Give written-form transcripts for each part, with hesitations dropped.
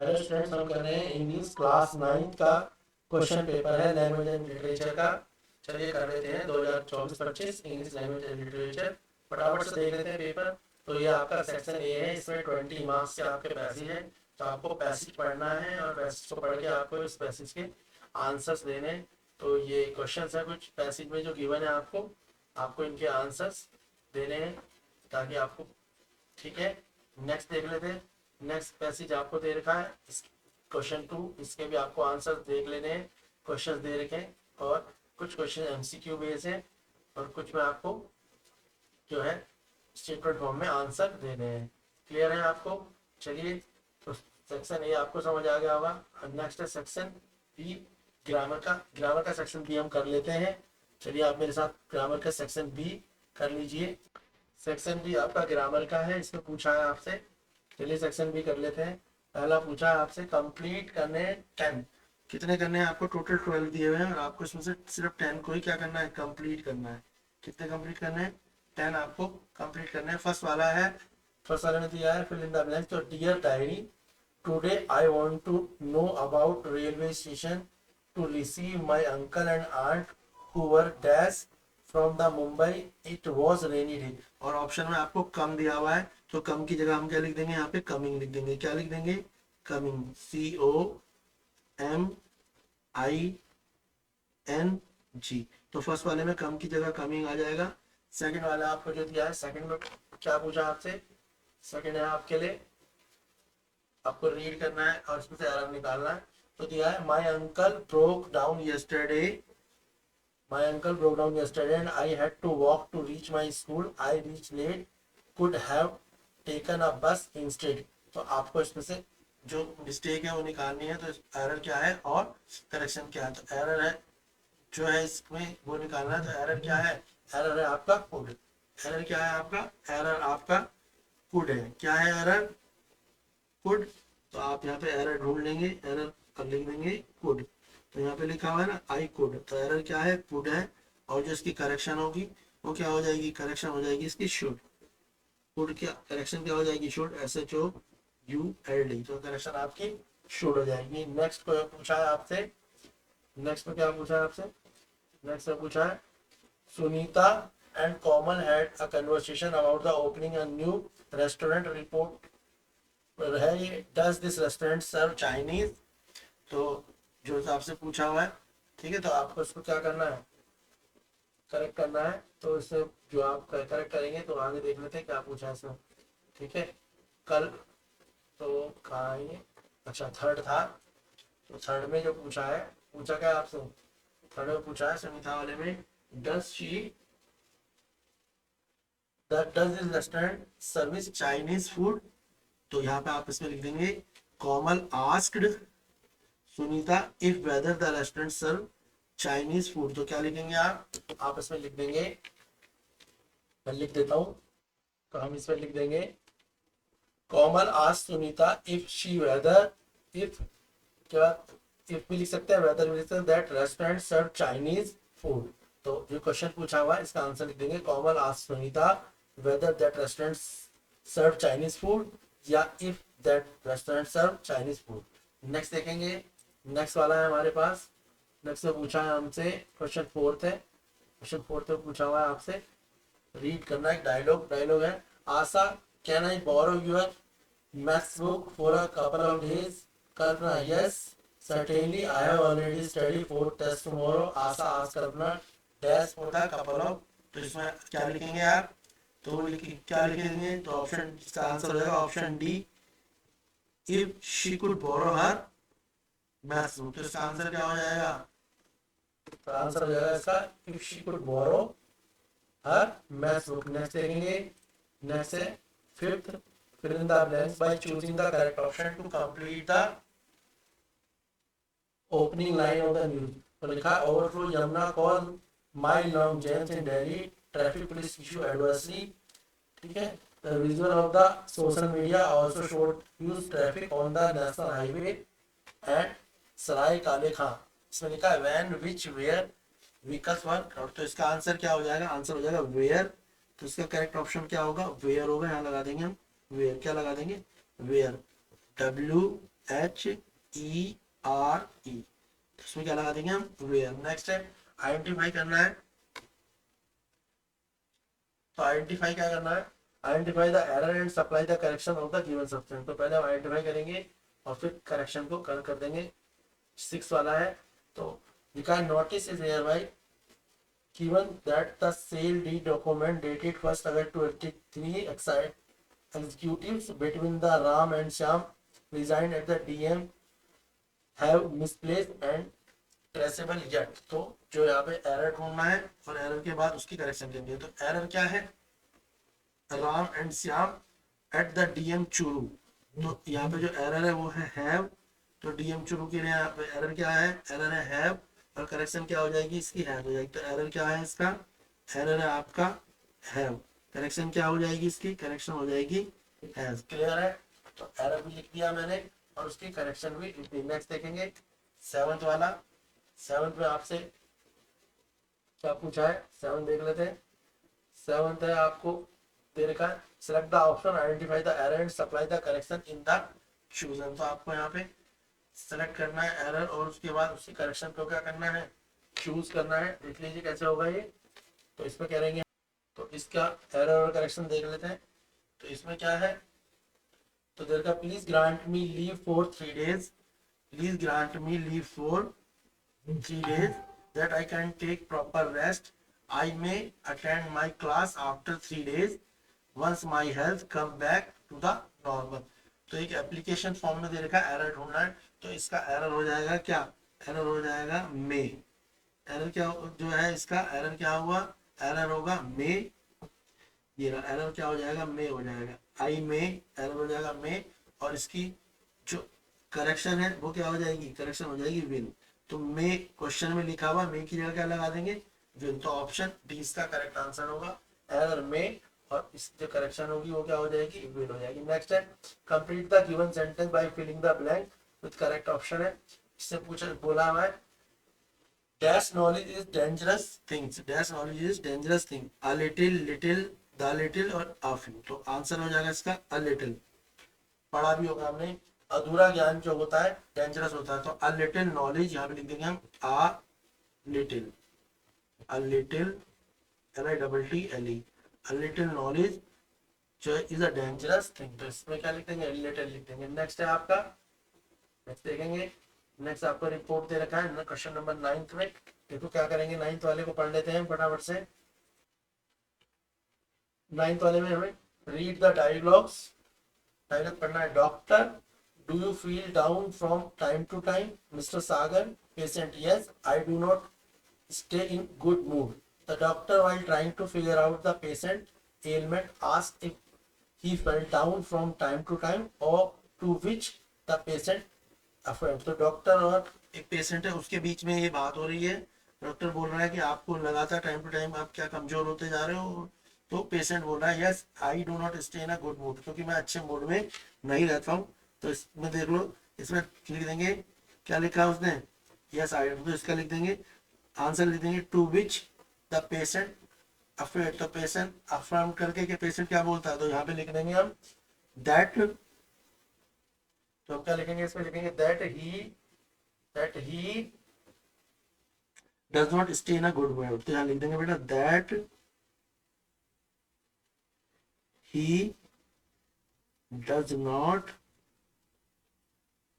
Hello students, हम कर रहे हैं इंग्लिश क्लास 9 का क्वेश्चन पेपर है लैंग्वेज एंड लिटरेचर का। चलिए कर लेते हैं 2024-25 इंग्लिश लैंग्वेज एंड लिटरेचर। फटाफट से देख लेते हैं पेपर। तो ये आपका सेक्शन ए है, इसमें 20 मार्क्स के आपके पैसेज है। तो आपको पैसेज पढ़ना है और पैसेज को पढ़ के आपको इस पैसेज के आंसर्स देने हैं। तो ये क्वेश्चन है कुछ पैसेज में जो गिवन है आपको आपको इनके आंसर्स देने हैं ताकि आपको, ठीक है। नेक्स्ट देख लेते हैं। नेक्स्ट पैसेज आपको दे रखा है क्वेश्चन 2, इसके भी आपको आंसर देख लेने हैं। क्वेश्चन दे रखे हैं और कुछ क्वेश्चन एमसीक्यू बेस है और कुछ में आपको जो है स्टेटमेंट फॉर्म में आंसर देने हैं। क्लियर है आपको? चलिए, तो सेक्शन ए आपको समझ आ गया होगा। नेक्स्ट है सेक्शन बी, ग्रामर का। ग्रामर का सेक्शन बी हम कर लेते हैं। चलिए आप मेरे साथ ग्रामर का सेक्शन बी कर लीजिए। सेक्शन बी आपका ग्रामर का है, इसमें पूछा है आपसे। चलिए सेक्शन बी कर लेते हैं। पहला पूछा है आपसे कंप्लीट करने हैं 10। कितने करने हैं आपको? टोटल 12 दिए हुए हैं और आपको इसमें से सिर्फ 10 को ही क्या करना है? कंप्लीट करना है। कितने कंप्लीट करने हैं? 10 आपको कंप्लीट करने हैं। फर्स्ट वाला है, फर्स्ट वाले में दिया है फिल इन द ब्लैंक्स। तो dear diary, today I want to know about railway station to receive my uncle and aunt who were dash from the Mumbai, it was rainy day. और option में आपको कम दिया हुआ है, तो कम की जगह हम क्या लिख देंगे? यहाँ पे कमिंग लिख देंगे। क्या लिख देंगे? Coming, COMING। तो फर्स्ट वाले में कम की जगह कमिंग आ जाएगा। सेकंड वाला आपको जो दिया है, सेकंड में क्या पूछा आपसे? सेकंड है आपके लिए, आपको रीड करना है और इसमें से एरर निकालना है। तो दिया है my uncle broke down yesterday, my uncle broke down yesterday and I had to walk to reach my school. I reached late, could have taken a bus instead। तो आपको इसमें से जो मिस्टेक है वो निकालनी है। तो एरर क्या है और करेक्शन क्या है? तो एरर है जो है इसमें वो निकालना है। तो एरर क्या है? एरर है आपका कुड। एरर क्या है आपका? एरर आपका कुड है। क्या है एरर? कुड। तो आप यहाँ पे एरर ढूंढ लेंगे, एरर कर लिख देंगे कुड। तो यहाँ पे लिखा हुआ है ना आई कुड, तो एरर क्या है? कुड है। और जो इसकी करेक्शन होगी वो क्या हो जाएगी? करेक्शन हो जाएगी इसकी शुड। कुड क्या करेक्शन क्या हो जाएगी? Should, SHOULD। तो करेक्शन आपकी शुड हो जाएगी। नेक्स्ट को पूछा है आपसे, नेक्स्ट में क्या पूछा है आपसे? नेक्स्ट में पूछा है Sunita and common had a conversation about the opening a new restaurant. Report है ये, does this restaurant serve Chinese. तो जो हिसाब से पूछा हुआ है, ठीक है। तो आपको इसको क्या करना है? करेक्ट करना है। तो इससे जो आप करेक्ट करेंगे तो आगे देख लेते हैं क्या पूछा है इसमें, ठीक है। कल तो कहाँ है ये? अच्छा, थर्ड था। तो थर्ड में जो पूछा है, पूछा क्या आपसे? थर्ड में पूछा है सुनीता वाले में, does she does this restaurant service Chinese food. तो यहाँ पे आप इसमें लिख देंगे Komal asked Sunita if whether the restaurant serve Chinese food. तो क्या लिखेंगे आप इसमें लिख देंगे, मैं लिख देता हूँ। तो हम इसमें लिख देंगे Komal asked Sunita if she whether, if क्या, इफ भी लिख सकते हैं, वेदर भी लिख सकते हैं, that restaurant serve Chinese food. तो जो क्वेश्चन पूछा हुआ है इसका आंसर लिख देंगे Komal asked Sunita whether that restaurant serve Chinese food, या if that restaurant serve Chinese food. Next देखेंगे। नेक्स्ट वाला है हमारे पास, नेक्स्ट में पूछा है हमसे क्वेश्चन फोर्थ है। क्वेश्चन फोर्थ में पूछा हुआ है आपसे, रीड करना एक डायलॉग। डायलॉग है, Asha can I borrow your maths book for a couple of days. Kalpana, yes certainly I have already studied for test tomorrow। Asha आज Kalpana dash for the couple of. तो इसमें क्या लिखेंगे आप? तो क्या लिखेंगे? तो ऑप्शन, इसका आंसर हो जाएगा option D, if she could borrow her maths book. तो इसका आंसर क्या हो जाएगा? तो आंसर हो जाएगा इसका if she could borrow her maths book. Next देखेंगे। नेक्स्ट है fifth, fill in the blanks by choosing the correct option to complete the opening line of the news। तो लिखा overflow Yamuna call mile long jams in Delhi, traffic police issue advisory. ठीक है। The visual of the social media also showed huge traffic on the national highway and सराय काले खां। इसमें लिखा है when which where vehicles were। तो इसका आंसर क्या हो जाएगा? आंसर हो जाएगा where। तो इसका करेक्ट ऑप्शन क्या होगा? where होगा। यहाँ लगा देंगे हम where। क्या लगा देंगे? where, HERE, इसमें क्या लगा देंगे हम, वेयर। नेक्स्ट है आइडेंटिफाई करना है, तो आइडेंटिफाई क्या करना है, identify the error and supply the correction of the given substance. तो पहले हम आइडेंटिफाई करेंगे और फिर करेक्शन को कर देंगे। 6 वाला है, तो लिखा है notice is here bye given that the sale deed document dated 1st August 2023 executives between the Ram and Shyam resigned at the DM have misplaced and traceable yet। तो जो यहाँ पे एरर ढूंढना है और एरर के बाद उसकी करेक्शन देंगे। तो एरर क्या है, Ram and Shyam at the DM Churu. तो यहाँ पे जो एरर है वो है हैव, तो डीएम चूरू के लिए यहाँ पे एरर क्या है, एरर है हैव, और करेक्शन क्या हो जाएगी इसकी, हैव हो जाएगी। तो एरर क्या है इसका, एरर है आपका हैव, करेक्शन क्या हो जाएगी इसकी, करेक्शन हो जाएगी हैज। क्लियर है, तो एरर भी लिख दिया मैंने और उसकी करेक्शन भी लिख दी। नेक्स्ट देखेंगे 7th वाला। 7th में आपसे क्या पूछा है, 7 देख लेते हैं। 7th है आपको दे रखा है select the option identify the error and supply the correction in the chosen. तो आपको यहाँ पे सेलेक्ट करना है एरर और उसके बाद उसकी करेक्शन को क्या करना है, चूज करना है। देख लीजिए कैसे होगा ये, तो इसमें करेंगे, तो इसका एरर और करेक्शन देख लेते हैं। तो इसमें क्या है, तो देर का please grant me leave for 3 days, please grant me leave for 3 days that I can take proper rest. I may attend my class after 3 days once my health come back to the normal। तो एक application form में दे रखा है error ढूंढना है, तो इसका error हो जाएगा क्या, एरर हो जाएगा मे। एरर क्या जो है इसका एरर क्या हुआ, एरर होगा मे, ये एरर क्या हो जाएगा, मे हो जाएगा, आई मे, एरर हो जाएगा मे। और इसकी जो करेक्शन है वो क्या हो जाएगी, करेक्शन हो जाएगी विल। तो मे क्वेश्चन में लिखा हुआ, मे की जगह क्या लगा देंगे, विल। तो ऑप्शन डी इसका करेक्ट आंसर होगा, एरर मे, और इस जो करेक्शन होगी वो क्या हो जाएगी, विल हो जाएगी। नेक्स्ट है complete the given sentence by filling the blank with correct option है। इससे पूछा बोला हुआ है dash knowledge is dangerous things, dash knowledge is dangerous thing, a little, little, the little और अ फ्यू। तो आंसर हो जाएगा इसका अ लिटिल। पढ़ा भी होगा हमने, अधूरा ज्ञान जो होता है डेंजरस होता है। तो अ लिटिल नॉलेज यहाँ पे लिख देंगे हम a little, a little, LITTLE, a little knowledge जो इज अ डेंजरस थिंग। तो इसमें क्या लिख देंगे, लिटिल लिख देंगे। नेक्स्ट है आपका, नेक्स्ट देखेंगे। नेक्स्ट आपको रिपोर्ट दे रखा है क्वेश्चन नंबर 9th में। देखो क्या करेंगे, 9th वाले को पढ़ लेते हैं फटाफट से। 9th वाले में हमें रीड द डायलॉग्स, डायलॉग पढ़ना है। Doctor, do you feel down from time to time? Mister Sagar, patient, yes I do not stay in good mood. The doctor, while trying to figure out the patient ailment, asked if he felt down from time to time, or to which the patient affirmed। तो doctor और एक patient है उसके बीच में ये बात हो रही है। डॉक्टर बोल रहा है कि आपको लगातार टाइम टू टाइम आप क्या कमजोर होते जा रहे हो, तो पेशेंट बोल रहा है yes I do not stay in a good mood, क्योंकि मैं अच्छे मूड में नहीं रहता हूँ। तो इसमें देख लो, इसमें लिख देंगे क्या लिखा है उसने, यस आई, तो इसका लिख देंगे आंसर लिख देंगे to which the patient affair. तो पेशेंट अफर्म करके के पेशेंट क्या बोलता है, तो यहाँ पे लिख देंगे हम दैट। तो हम क्या लिखेंगे इसमें, लिखेंगे that he does not stay in a good mood. तो यहाँ लिख देंगे बेटा that he does not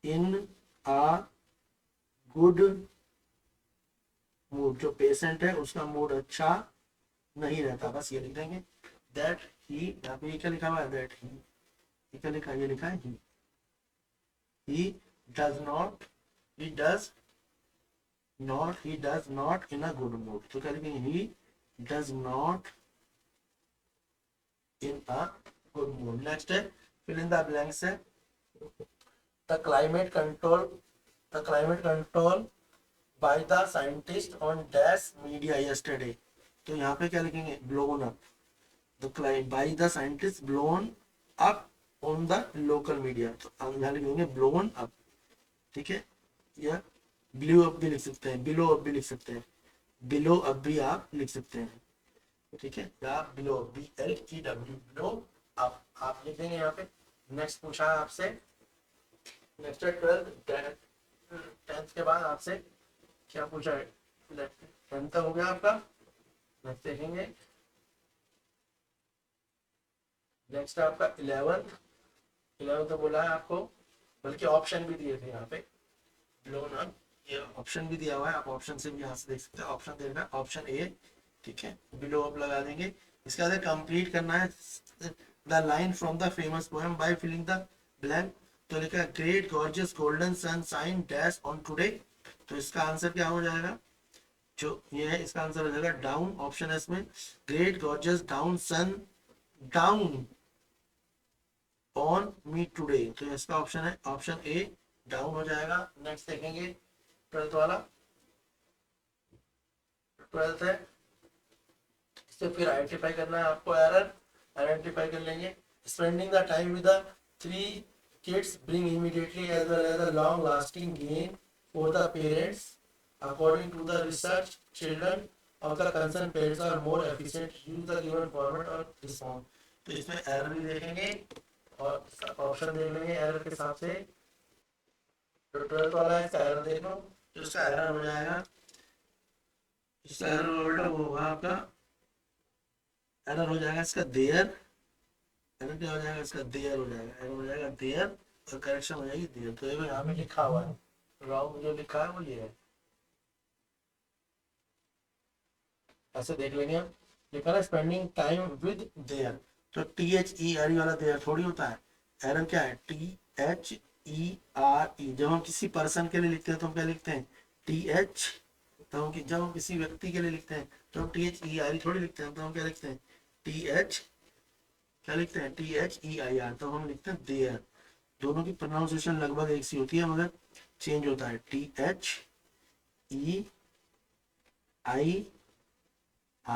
in a good mood, जो पेशेंट है उसका मूड अच्छा नहीं रहता, बस ये लिख देंगे दैट ही। यहाँ पे क्या लिखा हुआ है, दैट ही, क्या लिखा है, ये लिखा है he does not, he does not in a good mood. तो क्या लिखेंगे, he does not in a good mood. Next है फिल इन द ब्लैंक्स है the climate control by the scientist on dash media yesterday। तो यहाँ पे क्या लिखेंगे, blown up, the by the scientist blown up on the local media। तो हम यहाँ लिखेंगे blown up, ठीक है, या blew up भी लिख सकते हैं, below up भी लिख सकते हैं, below up भी आप लिख सकते हैं, ठीक है, या below, BLEW, below up आप लिख देंगे यहाँ पे। नेक्स्ट पूछा है आपसे नेक्स्ट है 12th। 10th के बाद आपसे क्या पूछा है? 10th तक हो गया आपका। नेक्स्ट देखेंगे, नेक्स्ट है आपका 11th। 11th तो बोला है आपको, बल्कि ऑप्शन भी दिए थे यहाँ पे, लो ना, ये ऑप्शन भी दिया हुआ है, आप ऑप्शन से भी यहाँ से देख सकते हैं। ऑप्शन देखना, ऑप्शन ए, ठीक है, बिलो आप लगा देंगे। इसके बाद कंप्लीट करना है the line from the famous poem by filling the blank. तो लिखा है great gorgeous golden sun sign dash on today. तो इसका आंसर क्या हो जाएगा? जो ये है इसका आंसर हो जाएगा डाउन। ऑप्शन है इसमें, great gorgeous down sun down on me today. तो इसका ऑप्शन है ऑप्शन ए, डाउन हो जाएगा। नेक्स्ट देखेंगे 12th वाला। 12th है, इससे फिर आइडेंटिफाई करना है आपको एरर। आइडेंटिफाई कर लेंगे, spending the time with the 3 kids bring immediately as well as a long lasting gain for the parents. According to the research, children of the concerned parents are more efficient to use the given format or response. तो इसमें error भी देखेंगे और option देख लेंगे error के हिसाब से। तो 12th वाला है, इसका एरर देख लो। तो इसका एरर हो जाएगा, इसका एरर होगा आपका, एरर हो जाएगा इसका देयर। एरर क्या हो जाएगा इसका? देयर हो जाएगा। एरर हो जाएगा देयर और करेक्शन हो जाएगी देयर। तो ये यहाँ पे लिखा हुआ है, रॉन्ग जो लिखा है वो ये है, ऐसे देख लेंगे हम। लिखा है स्पेंडिंग टाइम विद देयर, तो THERE वाला देयर थोड़ी होता है। एरर क्या है? THERE। जब हम किसी पर्सन के लिए लिखते हैं तो हम क्या लिखते हैं? TH। तो हम जब हम किसी व्यक्ति के लिए लिखते हैं तो हम THERE थोड़ी लिखते हैं, तो हम क्या लिखते हैं? TH, क्या लिखते हैं? THEIR। तो हम लिखते हैं देयर। दोनों की प्रोनाउंसिएशन लगभग एक सी होती है, मगर चेंज होता है। THEIR,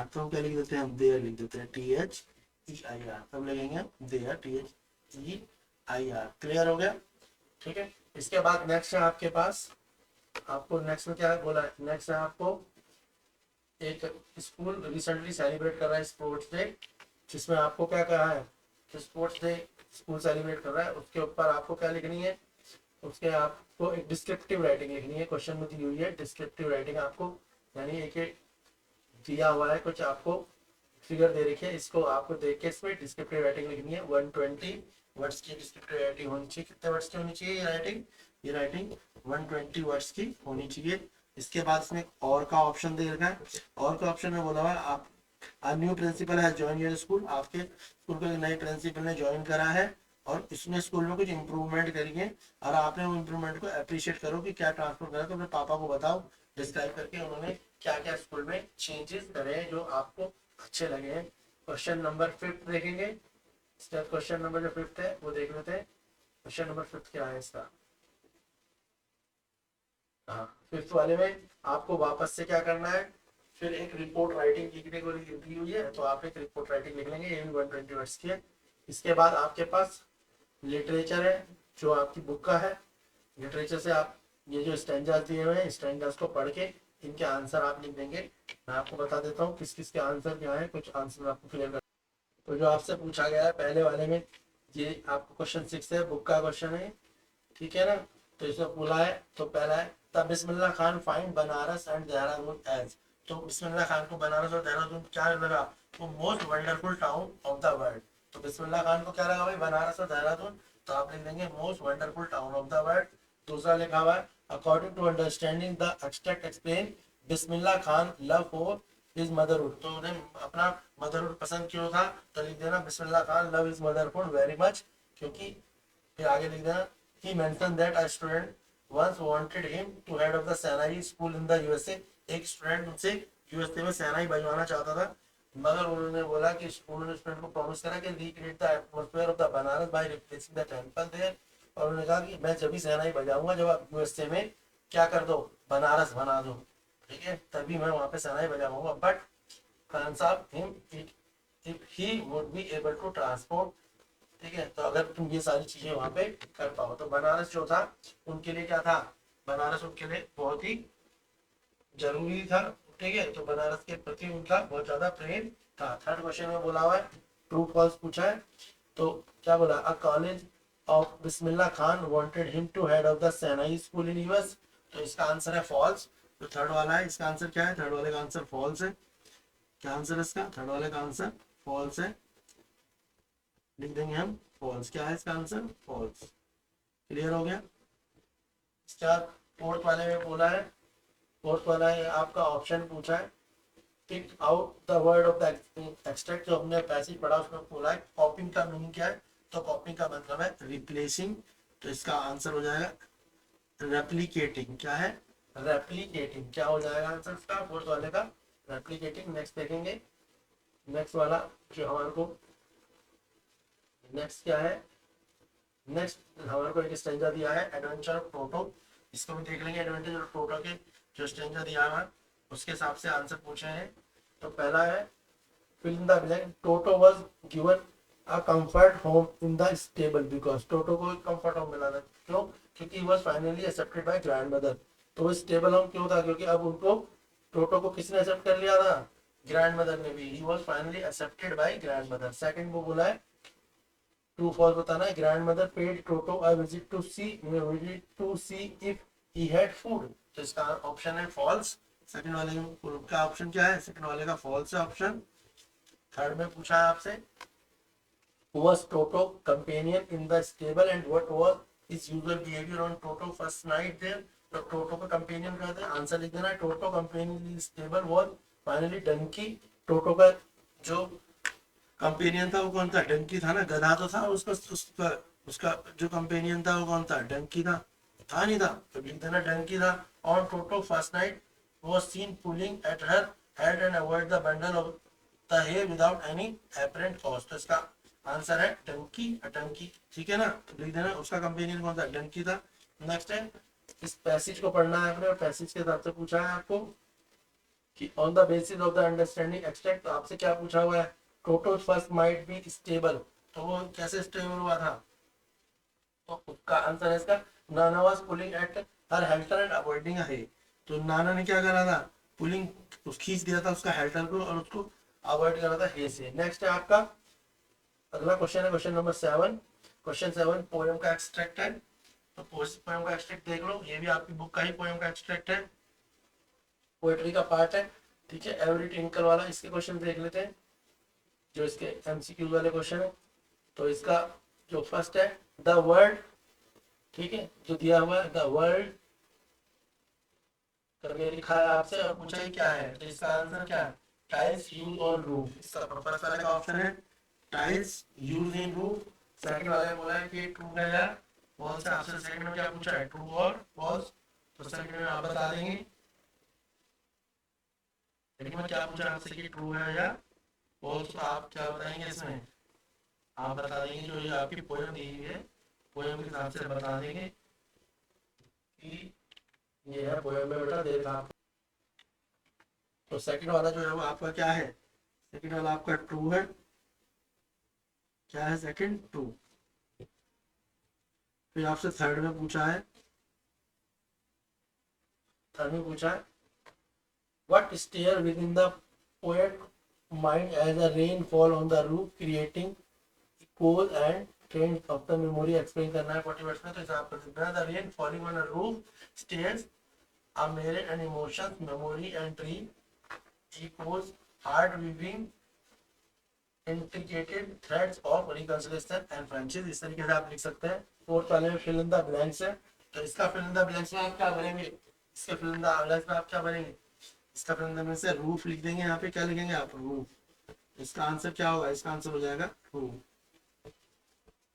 तो हम क्या लिख देते हैं? हम देयर लिख देते हैं, THEIR। तब लगेंगे देयर, THEIR। क्लियर हो गया? ठीक है। इसके बाद नेक्स्ट है आपके पास, आपको नेक्स्ट में क्या बोला है? नेक्स्ट है आपको एक स्कूल रिसेंटली सेलिब्रेट कर रहा है स्पोर्ट्स डे, जिसमें आपको क्या कहा है कि स्पोर्ट्स डे स्कूल सेलिब्रेट कर रहा है, उसके ऊपर आपको क्या लिखनी है? उसके आपको एक डिस्क्रिप्टिव राइटिंग लिखनी है। क्वेश्चन में दी हुई है डिस्क्रिप्टिव राइटिंग आपको, यानी एक दिया हुआ है कुछ आपको फिगर दे रखी है, इसको आपको देख के इसमें डिस्क्रिप्टिव राइटिंग लिखनी है। 120 वर्ड्स की डिस्क्रिप्टिव राइटिंग होनी चाहिए। कितने वर्ड्स की होनी चाहिए ये राइटिंग? ये राइटिंग 120 वर्ड्स की होनी चाहिए। इसके बाद इसमें और का ऑप्शन दे रखा है। और का ऑप्शन में बोला हुआ है आप A new principal has joined your school। आपके स्कूल को एक नए प्रिंसिपल ने ज्वाइन करा है और इसने स्कूल में कुछ इंप्रूवमेंट करी है, और आपने वो इंप्रूवमेंट को अप्रिशिएट करो कि क्या ट्रांसफर करा, तो अपने पापा को बताओ डिस्क्राइब करके उन्होंने क्या क्या स्कूल में चेंजेस करे हैं जो आपको अच्छे लगे हैं। क्वेश्चन नंबर 5 देखेंगे। क्वेश्चन नंबर जो 5 है वो देख लेते हैं। क्वेश्चन नंबर 5 क्या है इसका? हाँ, 5th वाले में आपको वापस से क्या करना है? फिर एक रिपोर्ट राइटिंग लिखने को दी हुई है, तो आप एक रिपोर्ट राइटिंग लिख लेंगे, ये भी 120 वर्ड्स की है। इसके बाद आपके पास लिटरेचर है, जो आपकी बुक का है। लिटरेचर से आप ये जो स्टैंजास दिए हुए हैं, स्टैंजास को पढ़ के इनके आंसर आप लिख देंगे। मैं आपको बता देता हूँ किस किस के आंसर क्या है, कुछ आंसर आपको क्लियर कर। तो जो आपसे पूछा गया है पहले वाले में, ये आपको क्वेश्चन 6 है, बुक का क्वेश्चन है, ठीक है ना। तो इसमें बोला है, तो पहला है the Bismillah Khan find Banaras and Dehradun age. तो बिस्मिल्लाह खान को बनारस और देहरादून क्या लगा? तो most wonderful town of the world. तो बिस्मिल्लाह खान को क्या लगा भाई? बनारस और देहरादून। तो आप लिख देंगे most wonderful town of the world. दूसरा लिखा हुआ है according to understanding the extract explain Bismillah Khan love for his motherhood. तो उन्हें अपना मदरहुड पसंद क्यों था? तो लिख देना Bismillah Khan love his motherhood very much, क्योंकि फिर आगे लिख देना he mentioned that a student once wanted him to head of the Sanai school in the USA। एक स्टूडेंट उनसे यूएसए में सैनाई बजवाना चाहता था, मगर उन्होंने बोला कि उन्होंने स्टूडेंट को प्रॉमिस करा कि recreate the atmosphere of the Banaras by replacing the temple there. और उन्होंने कहा कि मैं जब भी सैनाई बजाऊंगा जब आप यूएसए में क्या कर दो? बनारस बना दो, ठीक है, तभी मैं वहां पे सैनाई बजाऊंगा। But Khan sahab him if he would be able to transport, ठीक है, तो अगर तुम ये सारी चीजें वहां पे कर पाओ। तो बनारस जो था उनके लिए क्या था? बनारस उनके लिए बहुत ही जरूरी था, ठीक है, तो बनारस के प्रति उनका बहुत ज्यादा प्रेम था। थर्ड क्वेश्चन में बोला हुआ है ट्रू फॉल्स पूछा है, तो क्या बोला? A college of Bismillah Khan wanted him to head of the shehnai school in US. तो इसका आंसर है फॉल्स। तो थर्ड वाला है, इसका आंसर क्या है? थर्ड वाले का आंसर फॉल्स है। क्या आंसर है इसका? थर्ड वाले का आंसर फॉल्स है। लिख देंगे हम फॉल्स। क्या है इसका आंसर? फॉल्स। क्लियर हो गया? इसके बाद फोर्थ वाले में बोला है, फोर्थ वाला है आपका ऑप्शन पूछा है, pick out the word of the extract. जो हमने पैसेज पढ़ा उसमें बोला है कॉपिंग का मीनिंग क्या है? तो कॉपिंग का मतलब है रिप्लेसिंग। तो इसका आंसर हो जाएगा रेप्लिकेटिंग। क्या है? रेप्लिकेटिंग। क्या हो जाएगा आंसर इसका फोर्थ वाले का? रेप्लिकेटिंग। नेक्स्ट देखेंगे, नेक्स्ट वाला जो हमारे को नेक्स्ट क्या है, नेक्स्ट हमारे को एक स्टेंजा दिया है एडवेंचर ऑफ टोटो। इसको भी देख लेंगे। एडवेंचर ऑफ टोटो के जो स्टेंजा दिया है उसके हिसाब से आंसर पूछे हैं। तो पहला है fill in the blank, Toto was given a comfort home in the stable because Toto को comfort home मिला था। क्यों? क्योंकि he was finally accepted by grandmother। तो स्टेबल होम क्यों था? क्योंकि अब उनको टोटो को किसने एक्सेप्ट कर लिया था? ग्रैंडमदर ने भी। he was finally accepted by grandmother। Second को बोला है ट्रू फॉल्स बताना है। Grandmother paid toto a visit to see if he had food. तो इसका ऑप्शन है फॉल्स। सेकंड वाले का ऑप्शन क्या है? सेकंड वाले का फॉल्स है ऑप्शन। थर्ड में पूछा है आपसे was Toto companion in the stable and what was his usual behavior on Toto first night there। तो टोटो का कंपेनियन कहते हैं, आंसर लिख देना है Toto companion stable was finally donkey. Toto का जो कंपेनियन था वो कौन था? डंकी था ना, गधा तो था उसका उसका जो कंपेनियन था वो कौन था? डंकी था नहीं था? तो लिख देना डंकी था। On toto first night was seen pulling at her head and avoid the bundle of the hay without any apparent cause। तो इसका आंसर है डंकी, डंकी। ठीक है ना? तो लिख देना उसका कंपेनियन कौन था? डंकी था। नेक्स्ट है, इस पैसेज को पढ़ना है आपने और पैसेज के हिसाब से पूछा है आपको कि on the basis of the understanding extract. तो आपसे क्या पूछा हुआ है? टोटो फर्स्ट माइट बी स्टेबल। तो वो कैसे स्टेबल हुआ था? तो उसका आंसर है इसका नाना was pulling at her helter and avoiding है। तो नाना ने क्या करा था? पुलिंग खींच दिया था उसका हेल्टर को और उसको अवॉइड करा था हे से। नेक्स्ट है आपका अगला क्वेश्चन है क्वेश्चन नंबर 7। क्वेश्चन 7 पोएम का एक्सट्रैक्ट है। तो पोएम का एक्सट्रैक्ट देख लो, ये भी आपकी बुक का ही पोएम का एक्सट्रैक्ट है, पोएट्री का पार्ट है। ठीक है, एवरी ट्विंकल वाला। इसके क्वेश्चन देख लेते हैं जो इसके एमसीक्यू वाले क्वेश्चन है। तो इसका जो फर्स्ट है द वर्ल्ड, ठीक है, जो दिया हुआ है द वर्ल्ड करके लिखा है आपसे और पूछा ही क्या है? तो इसका आंसर क्या है? Tiles use on roof. इसका फर्स्ट वाले का ऑप्शन है tiles use in roof. Second वाले बोला है कि ट्रू है या फॉल्स है। आपसे सेकंड में क्या पूछा है? ट्रू और फॉल्स। तो सेकंड में आप बता देंगे। सेकंड में क्या पूछा आपसे कि ट्रू है या फॉल्स? तो आप क्या बताएंगे इसमें? आप बता देंगे जो ये आपकी पोएम दी हुई है, पोएम के हिसाब से बता देंगे कि ये है पोएम में बेटा देखा। तो सेकंड वाला जो है वो आपका क्या है? सेकंड वाला आपका ट्रू है। क्या है सेकंड? ट्रू। फिर आपसे थर्ड में पूछा है, थर्ड में पूछा है what stir within the poet mind as a rain fall on the roof creating echoes and trend of the memory. Explain करना है 40 वर्ड्स में। तो हिसाब कर the rain falling on a roof stirs are mirrored and emotions, memory and dream, echoes, heart weaving, intricate threads of reconciliation and friendship। इस तरीके से आप लिख सकते हैं। फोर्थ वाले में fill in the blanks है। तो इसका fill in the blanks में आप क्या भरेंगे? इसके fill in the blanks में आप क्या भरेंगे? इसका fill in the blanks से रूफ लिख देंगे। यहाँ पे क्या लिखेंगे आप? रूफ। इसका आंसर क्या होगा? इसका आंसर हो जाएगा रूफ।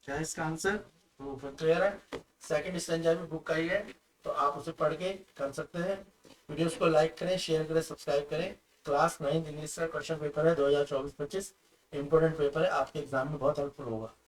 क्या है इसका आंसर? रूफ। क्लियर है? सेकंड स्टैंजा भी बुक का ही है, तो आप उसे पढ़ के कर सकते हैं। वीडियोस को लाइक करें, शेयर करें, सब्सक्राइब करें। क्लास 9 इंग्लिश का क्वेश्चन पेपर है 2024-25। इंपोर्टेंट पेपर है, आपके एग्जाम में बहुत हेल्पफुल होगा।